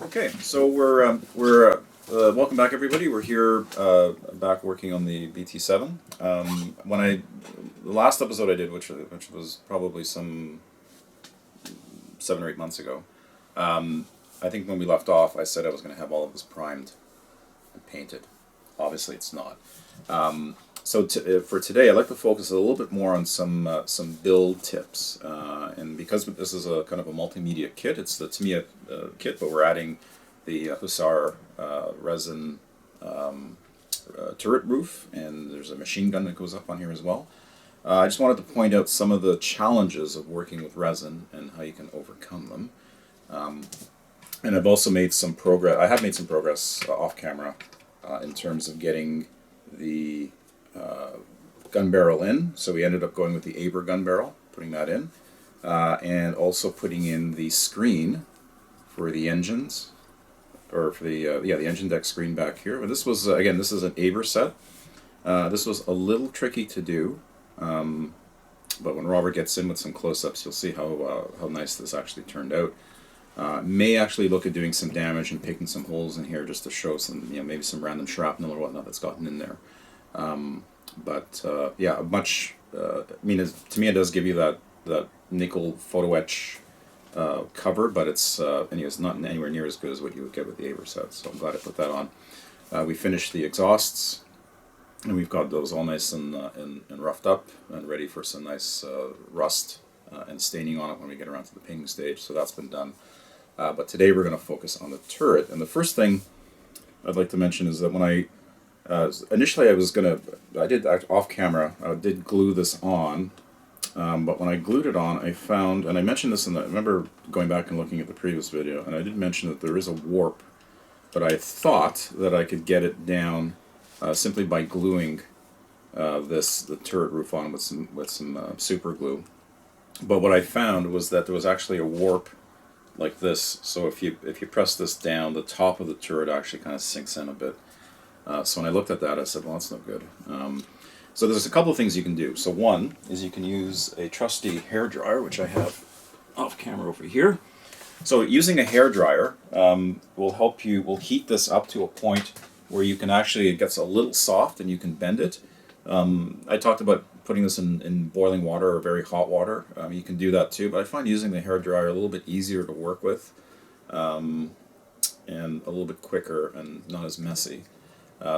Okay, so welcome back, everybody. We're here back working on the BT7. The last episode I did, which was probably some 7 or 8 months ago, I think when we left off, I said I was going to have all of this primed and painted. Obviously, it's not. For today, I'd like to focus a little bit more on some build tips, and because this is a kind of a multimedia kit, it's the Tamiya kit, but we're adding the Hussar resin turret roof, and there's a machine gun that goes up on here as well. I just wanted to point out some of the challenges of working with resin and how you can overcome them. And I've also made some progress. I have made some progress off camera in terms of getting the gun barrel in. So we ended up going with the Aber gun barrel, putting that in, and also putting in the screen for the engines, or for the the engine deck screen back here. But this was again, this is an Aber set. This was a little tricky to do, but when Robert gets in with some close-ups, you'll see how nice this actually turned out. May actually look at doing some damage and picking some holes in here just to show some, maybe some random shrapnel or whatnot that's gotten in there. Yeah, much. I mean, to me, it does give you that nickel photo etch cover, but it's not anywhere near as good as what you would get with the Aber set. So I'm glad I put that on. We finished the exhausts, and we've got those all nice and roughed up and ready for some nice rust and staining on it when we get around to the painting stage. So that's been done. But today we're going to focus on the turret. And the first thing I'd like to mention is that when initially I did off camera, I did glue this on, but when I glued it on, I found, and I mentioned this I remember going back and looking at the previous video, and I did mention that there is a warp, but I thought that I could get it down simply by gluing the turret roof on with some super glue. But what I found was that there was actually a warp like this. So if you press this down, the top of the turret actually kind of sinks in a bit. So when I looked at that, I said, well, that's no good. So there's a couple of things you can do. So one is you can use a trusty hair dryer, which I have off camera over here. So using a hair dryer will heat this up to a point where you can actually, it gets a little soft and you can bend it. I talked about putting this in boiling water or very hot water. You can do that too, but I find using the hair dryer a little bit easier to work with, and a little bit quicker and not as messy.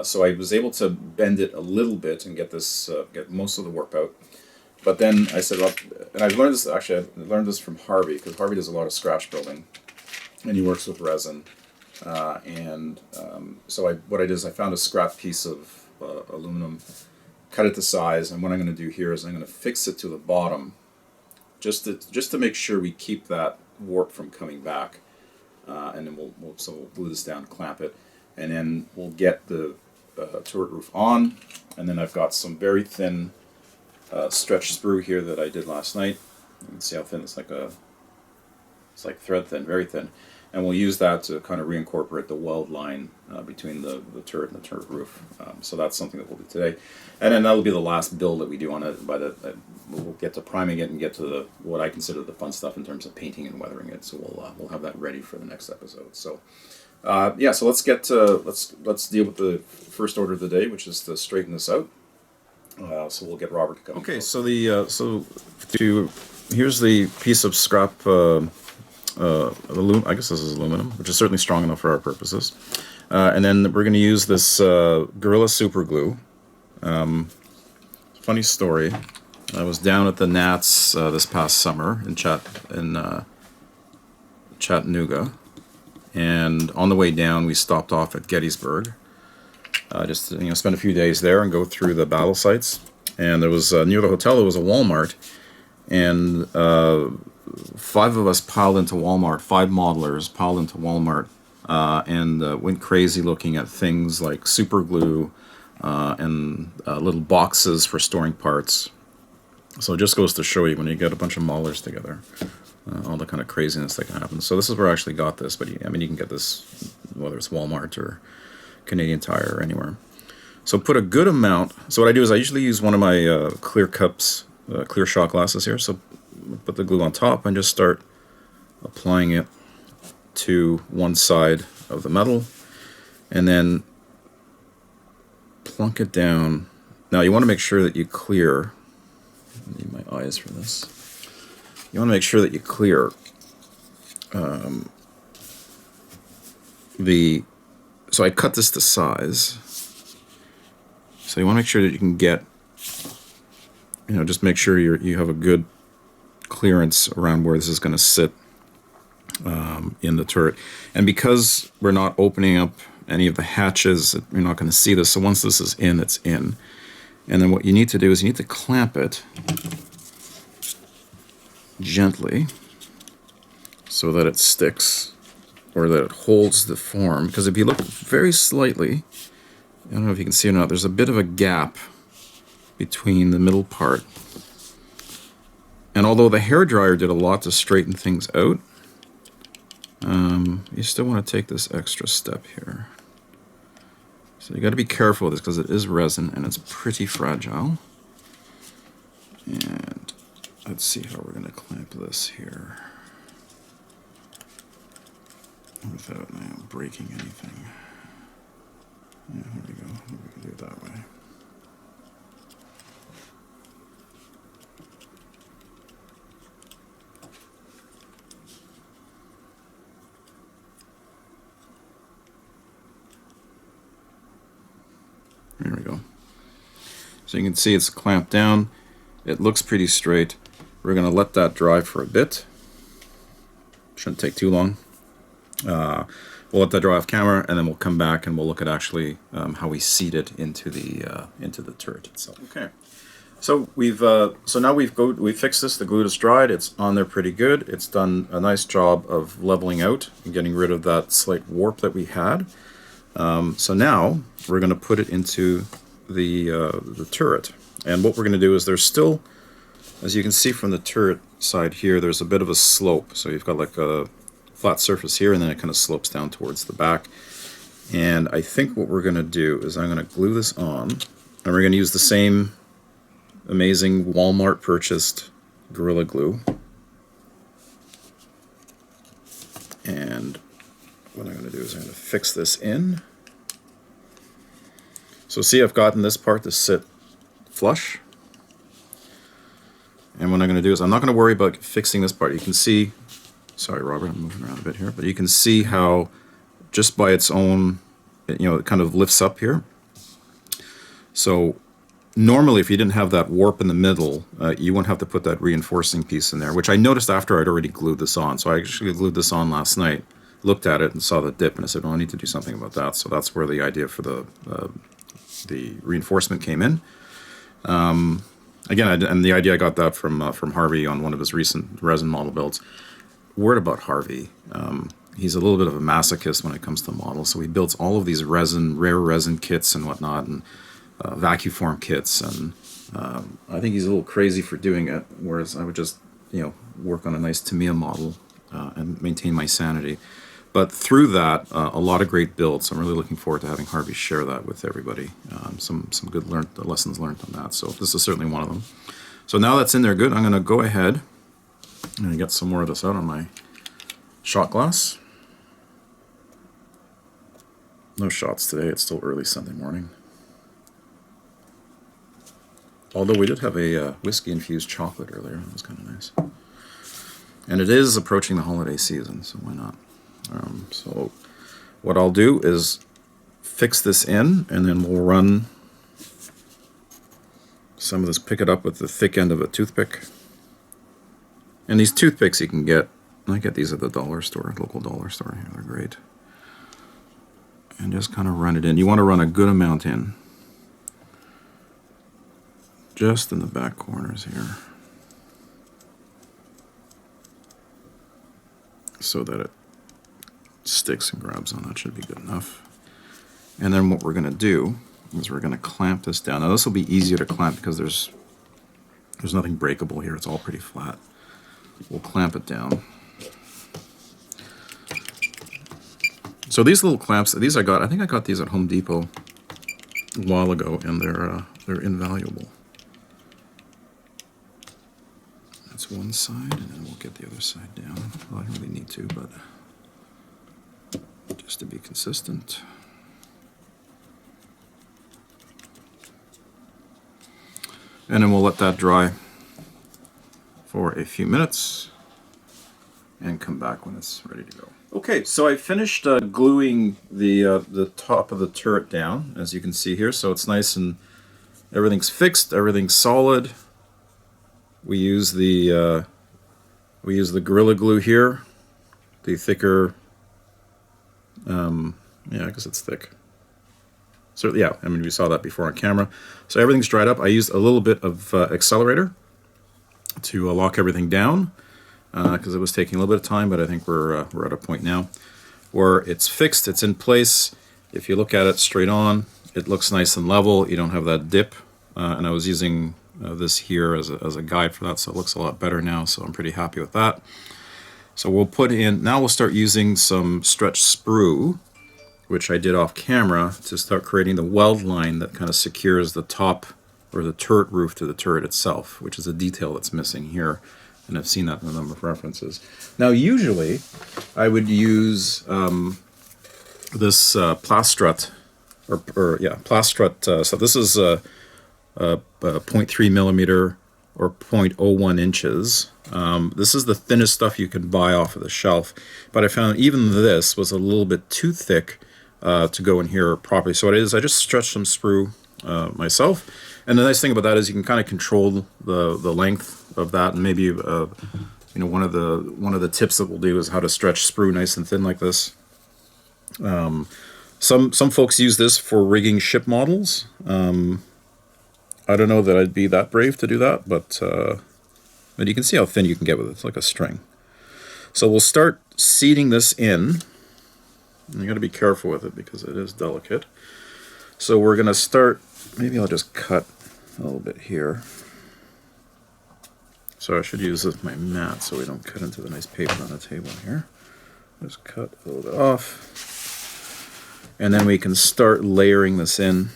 So I was able to bend it a little bit and get most of the warp out. But then I said, well, and I've learned this, actually I learned this from Harvey, because Harvey does a lot of scratch building, and he works with resin. So what I did is I found a scrap piece of aluminum, cut it to size, and what I'm going to do here is I'm going to fix it to the bottom, just to make sure we keep that warp from coming back, and then we'll glue this down, clamp it, and then we'll get the turret roof on, and then I've got some very thin stretch sprue here that I did last night. You can see how thin it's like thread thin, very thin. And we'll use that to kind of reincorporate the weld line between the turret and the turret roof. So that's something that we'll do today. And then that'll be the last build that we do on it. We'll get to priming it and get to what I consider the fun stuff in terms of painting and weathering it. So we'll have that ready for the next episode. So so let's deal with the first order of the day, which is to straighten this out. So we'll get Robert to come. Okay. So here's the piece of scrap. I guess this is aluminum, which is certainly strong enough for our purposes. And then we're going to use this Gorilla Super Glue. Funny story. I was down at the Nats this past summer in Chattanooga, and on the way down we stopped off at Gettysburg, just to, spend a few days there and go through the battle sites. And there was near the hotel there was a Walmart, and 5 of us piled into Walmart, 5 modelers piled into Walmart, and went crazy looking at things like super glue and little boxes for storing parts. So it just goes to show you, when you get a bunch of modelers together, all the kind of craziness that can happen. So this is where I actually got this, but you can get this whether it's Walmart or Canadian Tire or anywhere. So put a good amount. So what I do is I usually use one of my clear cups, clear shot glasses here. So put the glue on top and just start applying it to one side of the metal, and then plunk it down. Now you want to make sure that you clear, I need my eyes for this. You want to make sure that you clear so I cut this to size. So you want to make sure that you can get, just make sure you have a good clearance around where this is going to sit in the turret. And because we're not opening up any of the hatches, you're not going to see this. So once this is in, it's in. And then what you need to do is you need to clamp it gently so that it sticks, or that it holds the form. Because if you look very slightly, I don't know if you can see or not, there's a bit of a gap between the middle part. And although the hairdryer did a lot to straighten things out, you still want to take this extra step here. So you got to be careful with this because it is resin and it's pretty fragile. And let's see how we're going to clamp this here without breaking anything. Yeah, here we go. Maybe we can do it that way. There we go. So you can see it's clamped down. It looks pretty straight. We're going to let that dry for a bit. Shouldn't take too long. We'll let that dry off camera, and then we'll come back and we'll look at actually how we seat it into the turret itself. Okay. So now we've fixed this. The glue is dried. It's on there pretty good. It's done a nice job of leveling out and getting rid of that slight warp that we had. So now we're going to put it into the turret. And what we're going to do is there's still, as you can see from the turret side here, there's a bit of a slope. So you've got like a flat surface here, and then it kind of slopes down towards the back. And I think what we're going to do is I'm going to glue this on, and we're going to use the same amazing Walmart purchased Gorilla Glue. And what I'm going to do is I'm going to fix this in. So see, I've gotten this part to sit flush. And what I'm going to do is I'm not going to worry about fixing this part. You can see, sorry Robert, I'm moving around a bit here, but you can see how just by its own, it kind of lifts up here. So normally if you didn't have that warp in the middle, you wouldn't have to put that reinforcing piece in there, which I noticed after I'd already glued this on. So I actually glued this on last night, looked at it and saw the dip, and I said, well, I need to do something about that. So that's where the idea for the reinforcement came in. Again, and the idea I got that from Harvey on one of his recent resin model builds. Word about Harvey. He's a little bit of a masochist when it comes to models, so he builds all of these rare resin kits and whatnot, and vacuum form kits, and I think he's a little crazy for doing it, whereas I would just work on a nice Tamiya model and maintain my sanity. But through that, a lot of great builds. I'm really looking forward to having Harvey share that with everybody. Some good lessons learned on that. So this is certainly one of them. So now that's in there good, I'm going to go ahead and get some more of this out on my shot glass. No shots today. It's still early Sunday morning. Although we did have a whiskey-infused chocolate earlier. That was kind of nice. And it is approaching the holiday season, so why not? So what I'll do is fix this in, and then we'll run some of this, pick it up with the thick end of a toothpick. And these toothpicks you can get, I get these at the dollar store, local dollar store here, they're great. And just kind of run it in. You want to run a good amount in. Just in the back corners here. So that it sticks and grabs on. That should be good enough. And then what we're going to do is we're going to clamp this down. Now this will be easier to clamp because there's nothing breakable here. It's all pretty flat. We'll clamp it down. So these little clamps, these I think I got these at Home Depot a while ago, and they're invaluable. That's one side, and then we'll get the other side down. Well, I don't really need to, but just to be consistent. And then we'll let that dry for a few minutes and come back when it's ready to go. Okay, so I finished gluing the top of the turret down, as you can see here. So it's nice and everything's fixed, everything's solid. We use the Gorilla Glue here, the thicker. Yeah, I guess it's thick. So yeah, I mean we saw that before on camera. So everything's dried up. I used a little bit of accelerator to lock everything down because it was taking a little bit of time, but I think we're at a point now where it's fixed, it's in place. If you look at it straight on, it looks nice and level. You don't have that dip, and I was using this here as a guide for that, so it looks a lot better now. So I'm pretty happy with that. So we'll put in, now we'll start using some stretch sprue, which I did off camera, to start creating the weld line that kind of secures the top or the turret roof to the turret itself, which is a detail that's missing here. And I've seen that in a number of references. Now usually I would use this Plastrut, Plastrut, so this is a 0.3 millimeter or 0.01 inches. This is the thinnest stuff you can buy off of the shelf, but I found even this was a little bit too thick to go in here properly. So what it is, I just stretched some sprue myself, and the nice thing about that is you can kind of control the length of that, and maybe you know, one of the tips that we'll do is how to stretch sprue nice and thin like this. Some folks use this for rigging ship models. I don't know that I'd be that brave to do that, but you can see how thin you can get with it. It's like a string. So we'll start seating this in. And you got to be careful with it because it is delicate. So we're going to start, maybe I'll just cut a little bit here. So I should use my mat so we don't cut into the nice paper on the table here. Just cut a little bit off. And then we can start layering this in.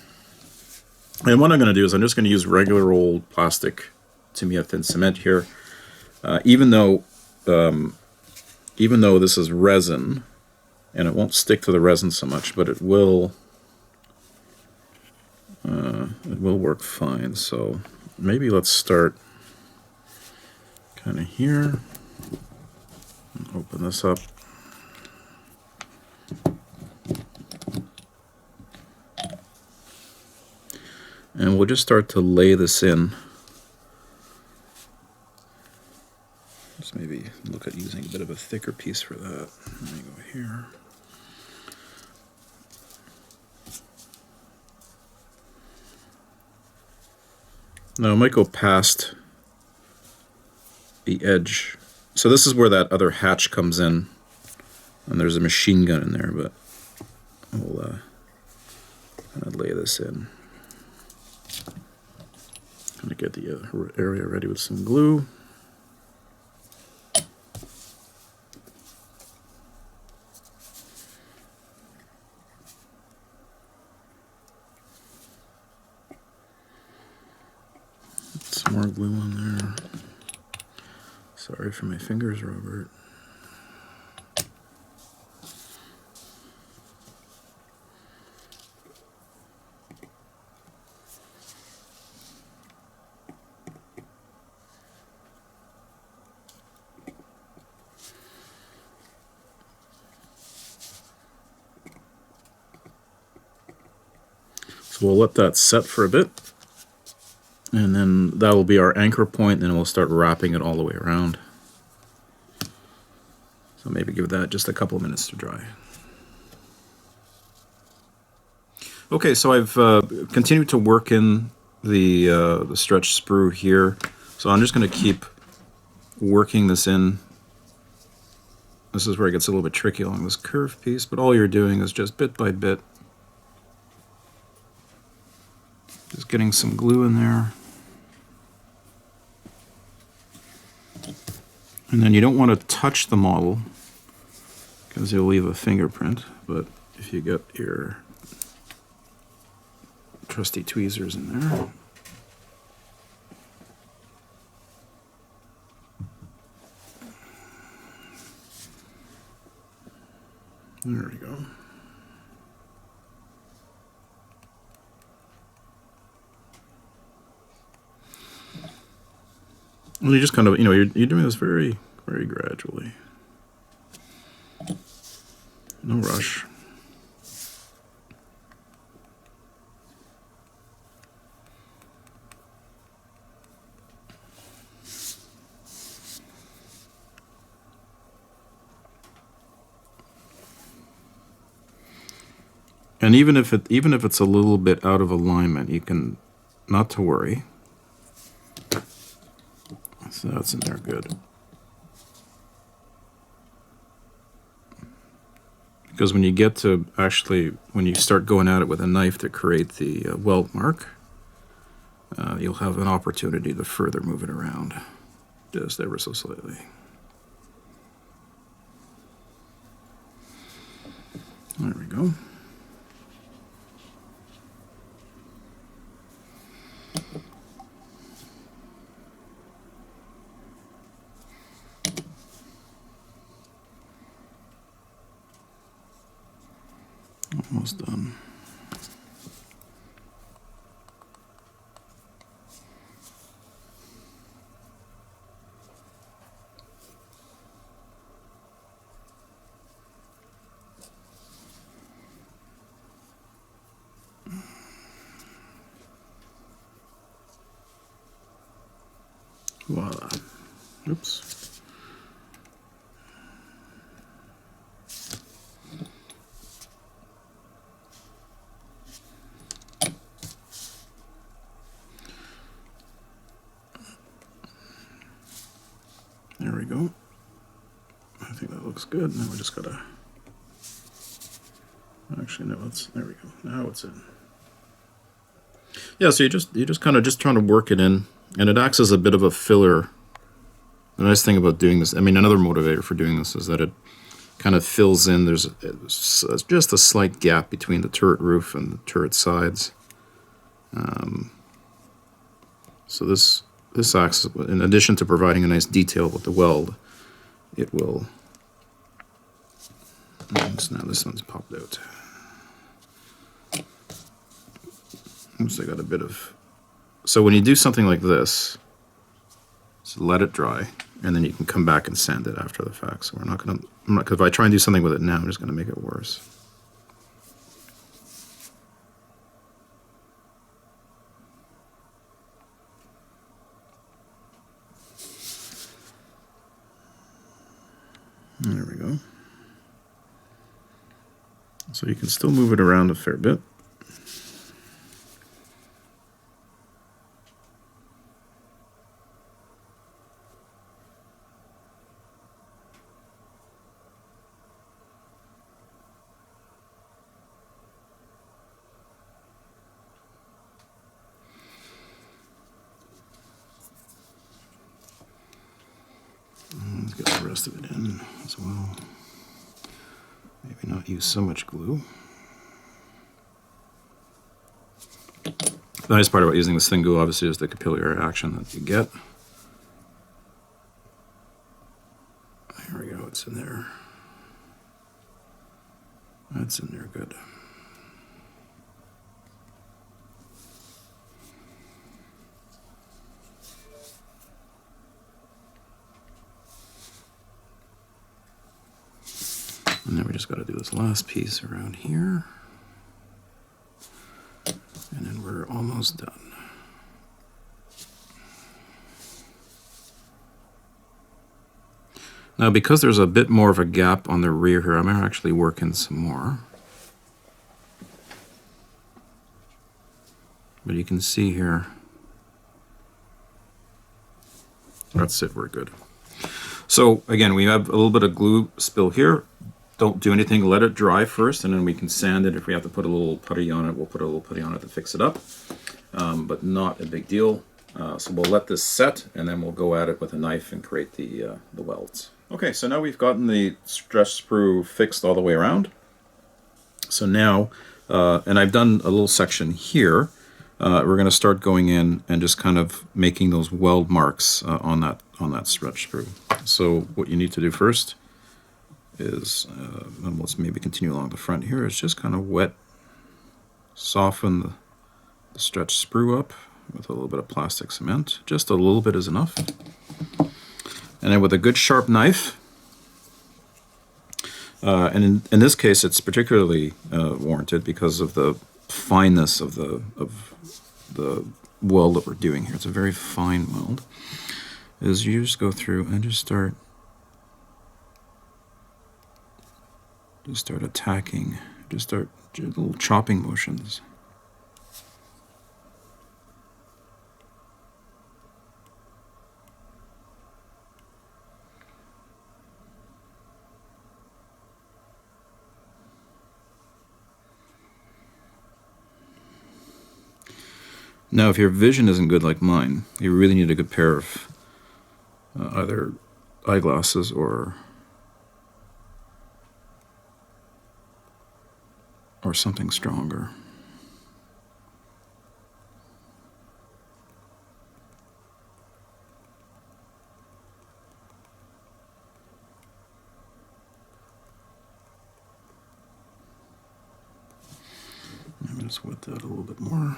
And what I'm going to do is I'm just going to use regular old plastic Tamiya thin cement here. Even though this is resin, and it won't stick to the resin so much, but it will work fine. So maybe let's start kind of here. Open this up. And we'll just start to lay this in. Let's maybe look at using a bit of a thicker piece for that. Let me go here. Now I might go past the edge. So this is where that other hatch comes in, and there's a machine gun in there, but we'll kind of lay this in. I'm going to get the area ready with some glue. Some more glue on there. Sorry for my fingers, Robert. So we'll let that set for a bit, and then that will be our anchor point, and we'll start wrapping it all the way around. So maybe give that just a couple of minutes to dry. Okay, so I've continued to work in the stretch sprue here. So I'm just going to keep working this in. This is where it gets a little bit tricky along this curved piece, but all you're doing is just bit by bit, just getting some glue in there. And then you don't want to touch the model because you'll leave a fingerprint, but if you get your trusty tweezers in there. There we go. Well, you just kind of, you're doing this very, very gradually. No rush. And even if it's a little bit out of alignment, you can, not to worry. So that's in there good. Because when you get to when you start going at it with a knife to create the weld mark, you'll have an opportunity to further move it around, just ever so slightly. There we go. Almost done. Voila. Oops. There we go. I think that looks good. Now we just gotta. Actually, no. There we go. Now it's in. Yeah. So you just kind of trying to work it in, and it acts as a bit of a filler. The nice thing about doing this, I mean, another motivator for doing this is that it kind of fills in. There's just a slight gap between the turret roof and the turret sides. So this acts, in addition to providing a nice detail with the weld, it will. So now this one's popped out. Oops, I got a bit of. So when you do something like this, just let it dry, and then you can come back and sand it after the fact. So we're not gonna. Because if I try and do something with it now, I'm just gonna make it worse. There we go. So you can still move it around a fair bit. Let's get the rest of it in as well. Maybe not use so much glue. The nice part about using this thin glue, obviously, is the capillary action that you get. There we go, it's in there. That's in there good. And then we just got to do this last piece around here. And then we're almost done. Now, because there's a bit more of a gap on the rear here, I'm going to actually work in some more. But you can see here, that's it, we're good. So again, we have a little bit of glue spill here. Don't do anything, let it dry first, and then we can sand it. If we have to put a little putty on it, we'll put a little putty on it to fix it up, but not a big deal. So we'll let this set, and then we'll go at it with a knife and create the welds. Okay, so now we've gotten the stretch sprue fixed all the way around. So now, and I've done a little section here, we're going to start going in and just kind of making those weld marks on that stretch sprue. So what you need to do first is, and let's maybe continue along the front here, is just kind of soften the stretch sprue up with a little bit of plastic cement. Just a little bit is enough. And then with a good sharp knife, and in this case it's particularly warranted because of the fineness of the weld that we're doing here. It's a very fine weld. Is you just go through and just start attacking, just start little chopping motions. Now, if your vision isn't good like mine, you really need a good pair of either eyeglasses or something stronger. Let me just wet that a little bit more.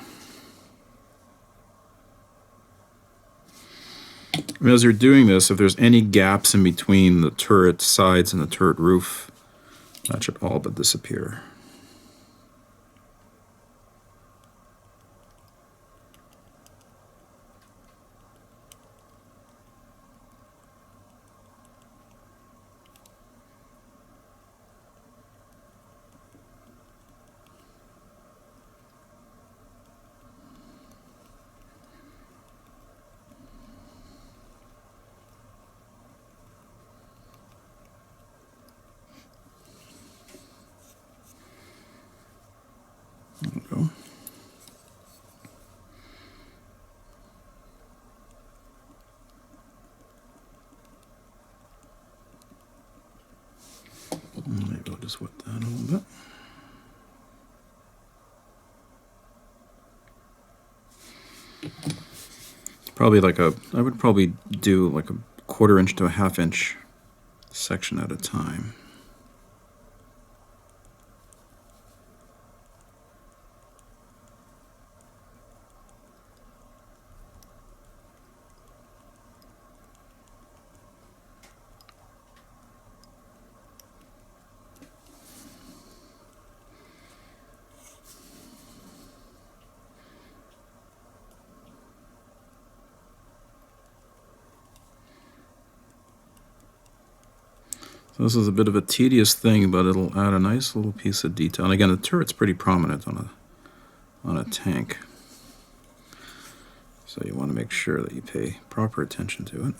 As you're doing this, if there's any gaps in between the turret sides and the turret roof, that should all but disappear. There we go. Maybe I'll just wet that a little bit. Probably like I would probably do like a 1/4 inch to a 1/2 inch section at a time. So this is a bit of a tedious thing, but it'll add a nice little piece of detail. And again, the turret's pretty prominent on a tank, so you want to make sure that you pay proper attention to it.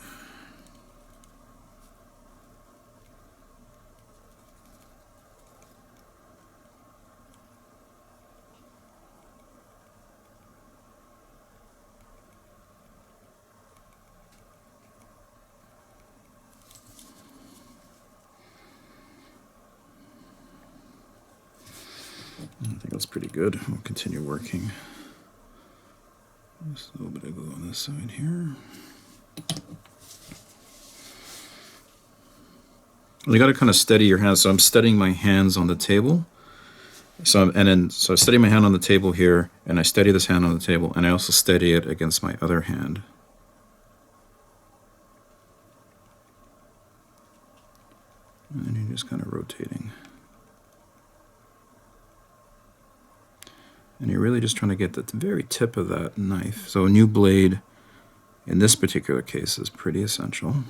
I think that's pretty good. We'll continue working. Just a little bit of glue on this side here. You got to kind of steady your hands. So I'm steadying my hands on the table. So I steady my hand on the table here, and I steady this hand on the table, and I also steady it against my other hand. And you're just kind of rotating. And you're really just trying to get the very tip of that knife. So a new blade, in this particular case, is pretty essential.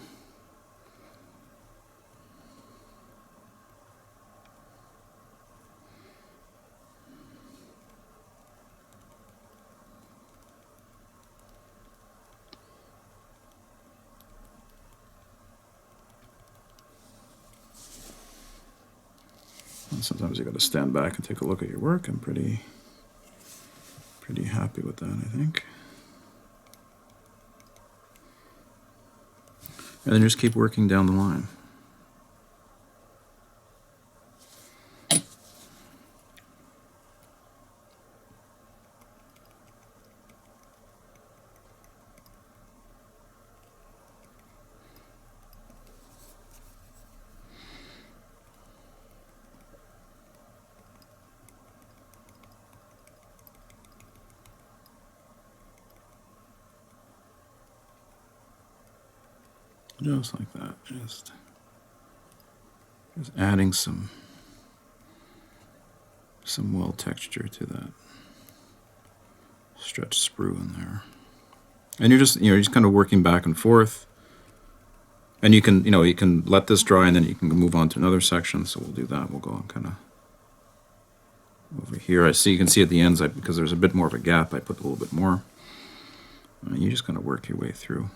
And sometimes you got to stand back and take a look at your work. I'm pretty happy with that, I think. And then just keep working down the line. Just like that. Just adding some weld texture to that stretch sprue in there. And you're just kind of working back and forth. And you can let this dry and then you can move on to another section. So we'll do that. We'll go kind of over here. You can see at the ends, because there's a bit more of a gap, I put a little bit more. And you just kind of work your way through.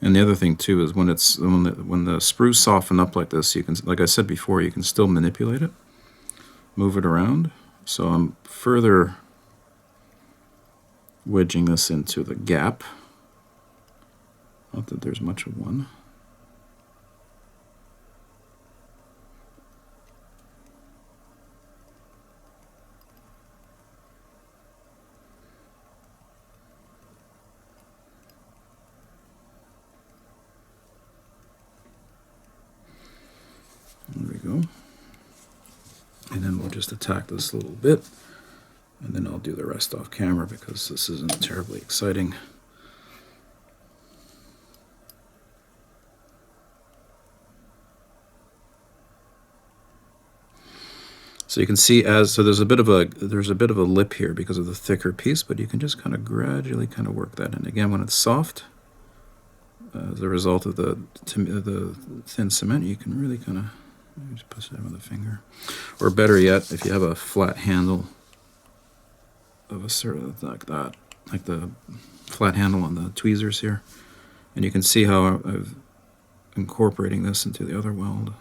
And the other thing too is when the sprues soften up like this, you can, like I said before, you can still manipulate it, move it around. So I'm further wedging this into the gap. Not that there's much of one. There we go. And then we'll just attack this a little bit, and then I'll do the rest off camera because this isn't terribly exciting. So you can see there's a bit of a lip here because of the thicker piece, but you can just kind of gradually kind of work that in. Again, when it's soft, as a result of the thin cement, you can really kind of just push it with a finger, or better yet, if you have a flat handle of a certain like that, like the flat handle on the tweezers here, and you can see how I'm incorporating this into the other weld.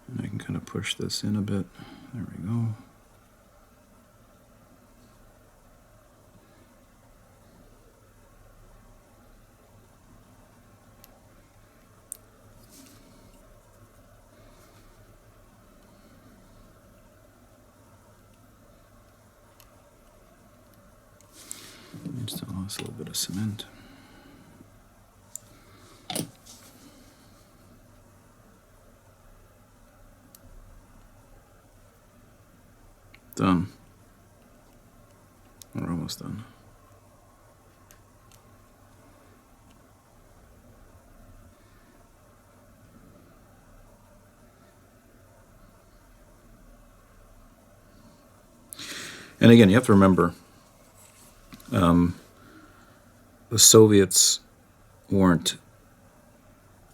And I can kind of push this in a bit. There we go. Just lost a little bit of cement. Done. We're almost done. And again, you have to remember, the Soviets weren't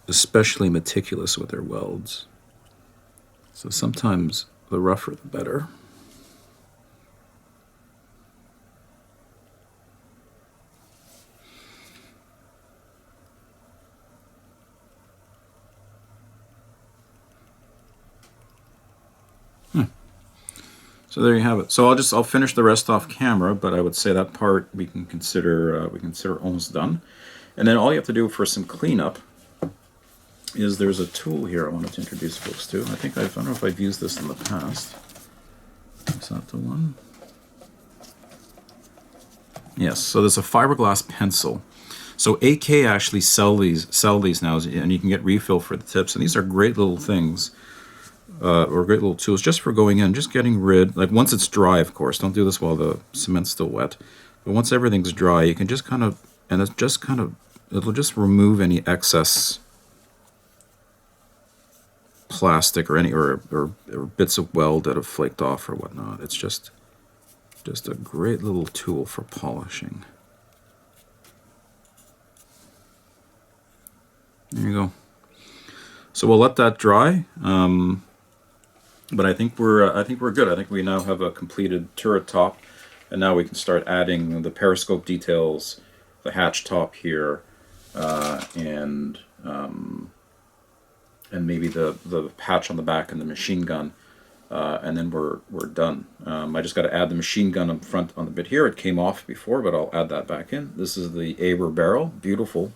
especially meticulous with their welds. So sometimes the rougher the better. So there you have it. So I'll finish the rest off camera, but I would say that part we can consider almost done. And then all you have to do for some cleanup is there's a tool here I wanted to introduce folks to. I don't know if I've used this in the past. Is that the one? Yes. So there's a fiberglass pencil. So AK actually sell these now, and you can get refill for the tips. And these are great little things. Or great little tools just for going in, just getting rid, like once it's dry, of course, don't do this while the cement's still wet, but once everything's dry, you can just it'll just remove any excess plastic or or bits of weld that have flaked off or whatnot. It's just a great little tool for polishing. There you go. So we'll let that dry. But I think we're good. I think we now have a completed turret top, and now we can start adding the periscope details, the hatch top here, and maybe the patch on the back and the machine gun, and then we're done. I just got to add the machine gun up front on the bit here. It came off before, but I'll add that back in. This is the Aber barrel, beautiful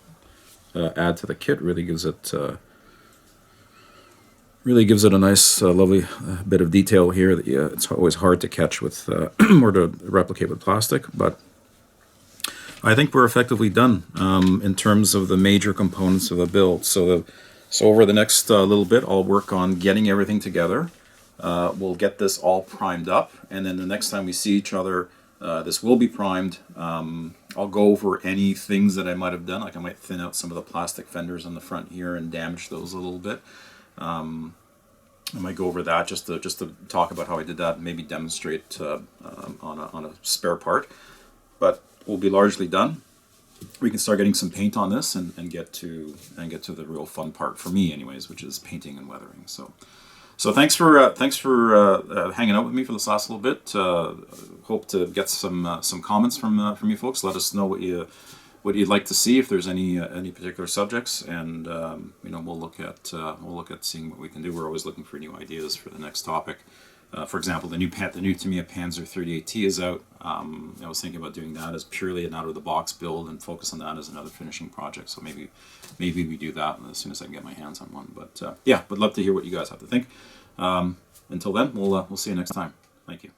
add to the kit. Really gives it Really gives it a nice, lovely bit of detail here that it's always hard to catch with or to replicate with plastic. But I think we're effectively done in terms of the major components of the build. So over the next little bit, I'll work on getting everything together. We'll get this all primed up, and then the next time we see each other, this will be primed. I'll go over any things that I might have done, like I might thin out some of the plastic fenders on the front here and damage those a little bit. I might go over that just to talk about how I did that and maybe demonstrate on a spare part. But we'll be largely done. We can start getting some paint on this and get to the real fun part for me, anyways, which is painting and weathering. So thanks for hanging out with me for this last little bit. Hope to get some comments from you folks. Let us know what you'd like to see, if there's any particular subjects, and we'll look at seeing what we can do. We're always looking for new ideas for the next topic. For example, the new Tamiya Panzer 38T is out. I was thinking about doing that as purely an out-of-the-box build and focus on that as another finishing project. So maybe we do that as soon as I can get my hands on one. But yeah, would love to hear what you guys have to think. Until then, we'll see you next time. Thank you.